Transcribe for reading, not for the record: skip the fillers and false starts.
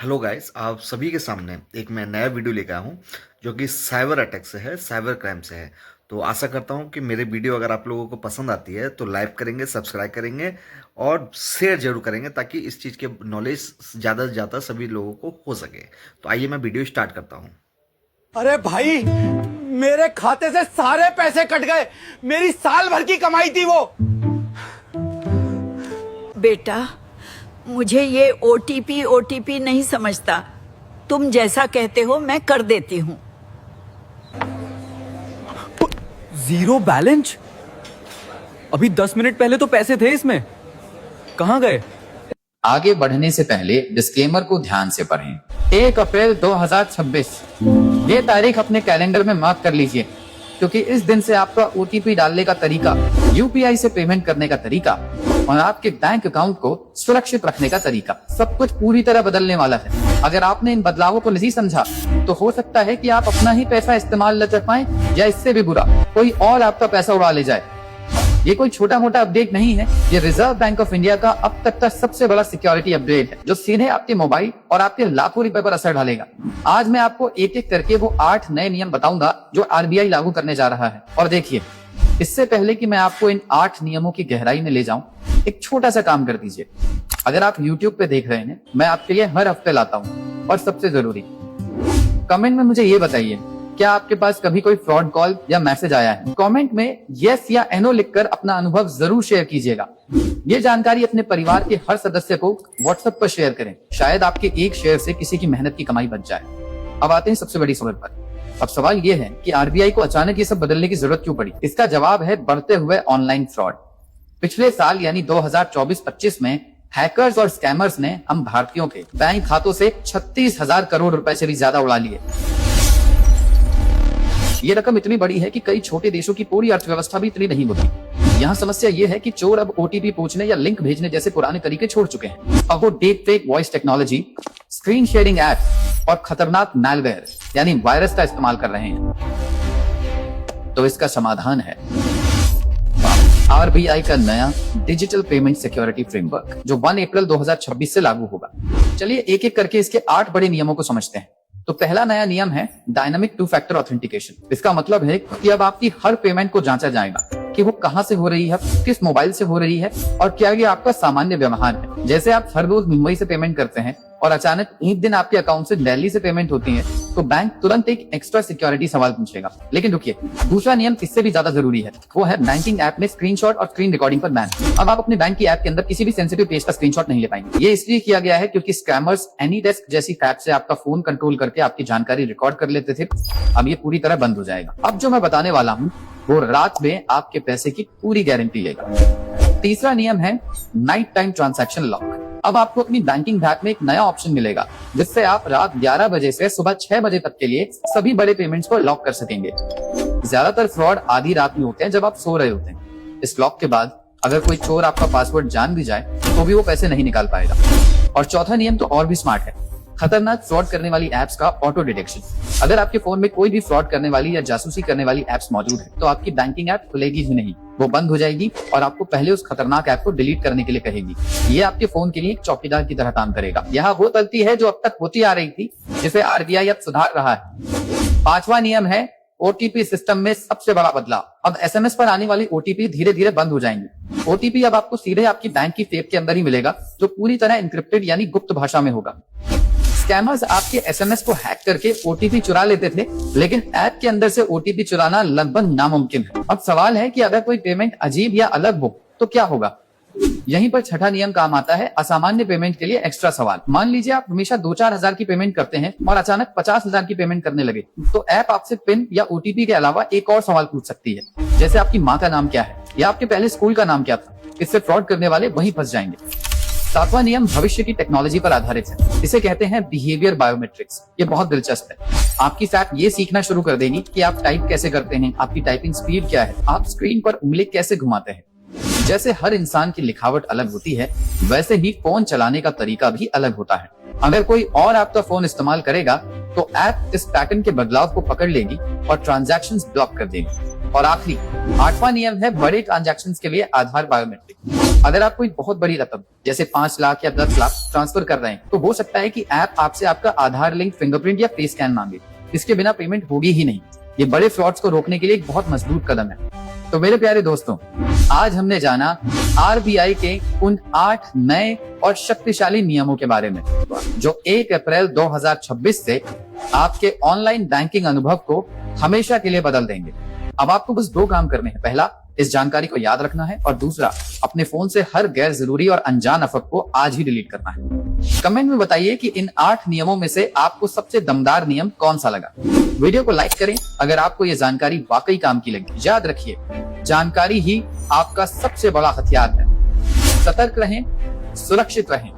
Hello guys, आप सभी के सामने एक मैं नया वीडियो लेकर आया हूँ जो कि साइबर अटैक से है, साइबर क्राइम से है। तो आशा करता हूँ कि मेरे वीडियो अगर आप लोगों को पसंद आती है तो लाइक करेंगे, सब्सक्राइब करेंगे और शेयर जरूर करेंगे ताकि इस चीज़ के नॉलेज ज़्यादा से ज़्यादा सभी लोगों को हो सके। तो आइए मैं वीडियो स्टार्ट करता हूँ। अरे भाई, मेरे खाते से सारे पैसे कट गए। मेरी साल भर की कमाई थी वो। बेटा, मुझे ये ओटीपी नहीं समझता। तुम जैसा कहते हो मैं कर देती हूँ। Zero balance? अभी 10 मिनट पहले तो पैसे थे इसमें, कहाँ गए? आगे बढ़ने से पहले डिस्क्लेमर को ध्यान से पढ़ें। 1 अप्रैल 2026 ये तारीख अपने कैलेंडर में मार्क कर लीजिए, क्योंकि इस दिन से आपका ओटीपी डालने का तरीका, यूपीआई से पेमेंट करने का तरीका और आपके बैंक अकाउंट को सुरक्षित रखने का तरीका सब कुछ पूरी तरह बदलने वाला है। अगर आपने इन बदलावों को नहीं समझा तो हो सकता है कि आप अपना ही पैसा इस्तेमाल न कर पाएं, या इससे भी बुरा कोई और आपका पैसा उड़ा ले जाए। ये कोई छोटा मोटा अपडेट नहीं है, ये रिजर्व बैंक ऑफ इंडिया का अब तक का सबसे बड़ा सिक्योरिटी अपडेट है, जो सीधे आपके मोबाइल और आपके लाखों रुपए पर असर डालेगा। आज मैं आपको एक एक करके वो 8 नए नियम बताऊंगा जो आरबीआई लागू करने जा रहा है। और देखिए, इससे पहले कि मैं आपको इन 8 नियमों की गहराई में ले जाऊं, एक छोटा सा काम कर दीजिए। अगर आप YouTube पे देख रहे हैं, मैं आपके लिए हर हफ्ते लाता हूँ। और सबसे जरूरी, कमेंट में मुझे ये बताइए, क्या आपके पास कभी कोई फ्रॉड कॉल या मैसेज आया है? कमेंट में यस या नो लिखकर अपना अनुभव जरूर शेयर कीजिएगा। ये जानकारी अपने परिवार के हर सदस्य को व्हाट्सएप पर शेयर करें। शायद आपके एक शेयर से किसी की मेहनत की कमाई बच जाए। अब आते हैं सबसे बड़ी खबर पर। अब सवाल ये है कि आरबीआई को अचानक ये सब बदलने की जरूरत क्यों पड़ी? इसका जवाब है बढ़ते हुए ऑनलाइन फ्रॉड। पिछले साल यानी 2024-25 में हैकर्स और स्कैमर्स ने हम भारतीयों के बैंक खातों से 36,000 करोड़ रुपए से भी ज्यादा उड़ा लिए। ये रकम इतनी बड़ी है कि कई छोटे देशों की पूरी अर्थव्यवस्था भी इतनी नहीं होती। यहाँ समस्या ये है कि चोर अब ओटीपी पूछने या लिंक भेजने जैसे पुराने तरीके छोड़ चुके हैं। अब वो deep fake voice technology, screen sharing app और खतरनाक मैलवेयर यानी वायरस का इस्तेमाल कर रहे हैं। तो इसका समाधान है आरबीआई का नया डिजिटल पेमेंट सिक्योरिटी फ्रेमवर्क, जो 1 अप्रैल 2026 से लागू होगा। चलिए एक एक करके इसके 8 बड़े नियमों को समझते हैं। तो पहला नया नियम है डायनामिक 2 फैक्टर ऑथेंटिकेशन। इसका मतलब है कि अब आपकी हर पेमेंट को जांचा जाएगा कि वो कहां से हो रही है, किस मोबाइल से हो रही है और क्या ये आपका सामान्य व्यवहार है। जैसे आप हर रोज मुंबई से पेमेंट करते हैं और अचानक एक दिन आपके अकाउंट से दिल्ली से पेमेंट होती है, तो बैंक तुरंत एक एक्स्ट्रा सिक्योरिटी सवाल पूछेगा। लेकिन रुकिए, दूसरा नियम इससे भी ज्यादा जरूरी है। वो है बैंकिंग ऐप में स्क्रीनशॉट और स्क्रीन रिकॉर्डिंग पर बैन। अब आप अपने बैंक की ऐप के अंदर किसी भी सेंसिटिव पेज का स्क्रीनशॉट नहीं ले पाएंगे। ये इसलिए किया गया है क्योंकि स्कैमर्स एनीडेस्क जैसी ऐप से आपका फोन कंट्रोल करके आपकी जानकारी रिकॉर्ड कर लेते थे। अब ये पूरी तरह बंद हो जाएगा। अब जो मैं बताने वाला हूँ वो रात में आपके पैसे की पूरी गारंटी लेगा। तीसरा नियम है नाइट टाइम ट्रांजैक्शन लॉक। अब आपको अपनी बैंकिंग ऐप में एक नया ऑप्शन मिलेगा, जिससे आप रात 11 बजे से सुबह 6 बजे तक के लिए सभी बड़े पेमेंट्स को लॉक कर सकेंगे। ज्यादातर फ्रॉड आधी रात में होते हैं, जब आप सो रहे होते हैं। इस लॉक के बाद अगर कोई चोर आपका पासवर्ड जान भी जाए तो भी वो पैसे नहीं निकाल पाएगा। और चौथा नियम तो और भी स्मार्ट है, खतरनाक फ्रॉड करने वाली एप्स का ऑटो डिटेक्शन। अगर आपके फोन में कोई भी फ्रॉड करने वाली या जासूसी करने वाली एप्स मौजूद है, तो आपकी बैंकिंग ऐप खुलेगी ही नहीं, वो बंद हो जाएगी और आपको पहले उस खतरनाक ऐप को डिलीट करने के लिए कहेगी। ये आपके फोन के लिए एक चौकीदार की तरह काम करेगा। यहाँ वो गलती है जो अब तक होती आ रही थी, जिसे आरबीआई अब सुधार रहा है। पांचवा नियम है ओटीपी सिस्टम में सबसे बड़ा बदलाव। अब एसएमएस पर आने वाली ओटीपी धीरे धीरे बंद हो जाएंगे। ओटीपी अब आपको सीधे आपकी बैंक की टेप के अंदर ही मिलेगा, जो पूरी तरह एन्क्रिप्टेड यानी गुप्त भाषा में होगा। स्कैमर्स आपके एसएमएस को हैक करके ओटीपी चुरा लेते थे, लेकिन ऐप के अंदर से ओटीपी चुराना लगभग नामुमकिन है। अब सवाल है कि अगर कोई पेमेंट अजीब या अलग हो तो क्या होगा? यहीं पर छठा नियम काम आता है, असामान्य पेमेंट के लिए एक्स्ट्रा सवाल। मान लीजिए आप हमेशा 2-4 हजार की पेमेंट करते हैं और अचानक 50,000 की पेमेंट करने लगे, तो ऐप आपसे पिन या ओटीपी के अलावा एक और सवाल पूछ सकती है, जैसे आपकी माँ का नाम क्या है या आपके पहले स्कूल का नाम क्या था। इससे फ्रॉड करने वाले वहीं फंस जाएंगे। सातवां नियम भविष्य की टेक्नोलॉजी पर आधारित है। इसे कहते हैं बिहेवियर बायोमेट्रिक्स। ये बहुत दिलचस्प है। आपकी ऐप ये सीखना शुरू कर देगी कि आप टाइप कैसे करते हैं, आपकी टाइपिंग स्पीड क्या है, आप स्क्रीन पर उंगली कैसे घुमाते हैं। जैसे हर इंसान की लिखावट अलग होती है, वैसे ही फोन चलाने का तरीका भी अलग होता है। अगर कोई और आपका फोन इस्तेमाल करेगा तो ऐप इस पैटर्न के बदलाव को पकड़ लेगी और ट्रांजैक्शंस ब्लॉक कर देगी। और आखिरी 8वां नियम है बड़े ट्रांजैक्शंस के लिए आधार बायोमेट्रिक। अगर आप कोई बहुत बड़ी रकम जैसे 5 लाख या 10 लाख ट्रांसफर कर रहे हैं तो हो सकता है कि ऐप आपसे आपका आधार लिंक फिंगरप्रिंट या फेस स्कैन मांगे। इसके बिना पेमेंट होगी ही नहीं। ये बड़े फ्रॉड्स को रोकने के लिए एक बहुत मजबूत कदम है। तो मेरे प्यारे दोस्तों, आज हमने जाना आरबीआई के उन 8 नए और शक्तिशाली नियमों के बारे में जो 1 अप्रैल 2026 से आपके ऑनलाइन बैंकिंग अनुभव को हमेशा के लिए बदल देंगे। अब आपको बस 2 काम करने हैं। पहला, इस जानकारी को याद रखना है और दूसरा, अपने फोन से हर गैर जरूरी और अनजान अफवाह को आज ही डिलीट करना है। कमेंट में बताइए कि इन 8 नियमों में से आपको सबसे दमदार नियम कौन सा लगा। वीडियो को लाइक करें अगर आपको ये जानकारी वाकई काम की लगी। याद रखिए, जानकारी ही आपका सबसे बड़ा हथियार है। सतर्क रहें, सुरक्षित रहें